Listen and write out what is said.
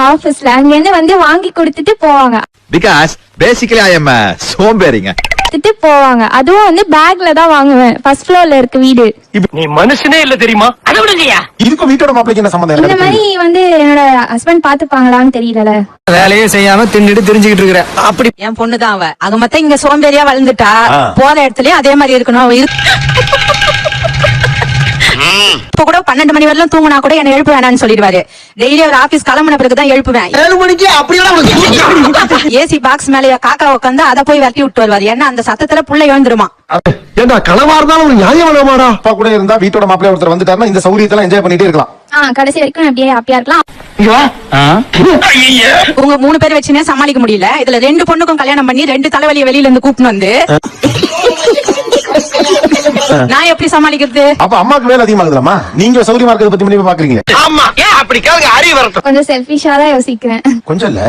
ஆபீஸ்ல அங்க இருந்து வந்து வாங்கி கொடுத்துட்டு போவாங்க. Because basically I am a சோம்பேறிங்க. போவாங்க. அதுவும் வந்து பேக்ல தான் வாங்குவேன். ஃபர்ஸ்ட் ஃப்ளோர்ல இருக்கு வீடு. நீ மனுஷனே இல்ல தெரியுமா? அத விடுங்கயா. இதுக்கும் வீட்டோட மாப்பிளைக்கு என்ன சம்பந்தம்? இந்த மாதிரி வந்து என்னோட ஹஸ்பண்ட் பாத்துப்பாங்களான்னு தெரியல. வேலையே செய்யாம தின்னுட்டு தெரிஞ்சுக்கிட்டு இருக்கிற. அப்படி என் பொண்ணுதான் அவ. அது மொத்தம் இங்க சோம்பேறியா வளர்ந்துட்டா போற இடத்துலயும் அதே மாதிரி இருக்கணும். இப்ப கூட 12 மணி வரலாம் தூங்கினா கூட என்ன எழுப்பு வேணாம்னு சொல்லிடுவாரு. டெய்லி ஒரு ஆபீஸ் கிளம்பின பிறகுதான் எழுப்புவேன். 7 மணிக்கு அப்படியே ஏசி பாக்ஸ் மேல காக்கா உட்காந்து அதை போய் விரட்டி விட்டு வருவாரு. ஏன்னா அந்த சத்தத்துல புள்ள எழுந்துருமா. ஏண்டா களவா இருந்தாலும் ஒரு நியாயம் வேணாமாடா? அப்பா கூட இருந்தா வீட்டோட மாப்பிள்ளை ஒருத்தர் வந்துட்டாருன்னா இந்த சௌரியத்தெல்லாம் என்ஜாய் பண்ணிட்டே இருக்கலாம். கடைசி வரைக்கும் அப்படியே ஹாப்பியா இருக்கலாம். உங்க 3 பேர் வச்சுனே சமாளிக்க முடியல. இதுல 2 பொண்ணுக்கும் கல்யாணம் பண்ணி 2 தலைவலியை வெளியில இருந்து கூப்பிட்டு வந்து நான் எப்படி சமாளிக்கிறது? அப்ப அம்மாக்கு வேலை அதிகமாகுதுலாமா? நீங்க சௌரியமா இருக்கிறத பத்தி பாக்குறீங்க. ஆமா, ஏன் அப்படி கேளுங்க, அறிவு வரட்டும். கொஞ்சம் செல்ஃபிஷா தான் யோசிக்கிறேன். கொஞ்சம் இல்ல.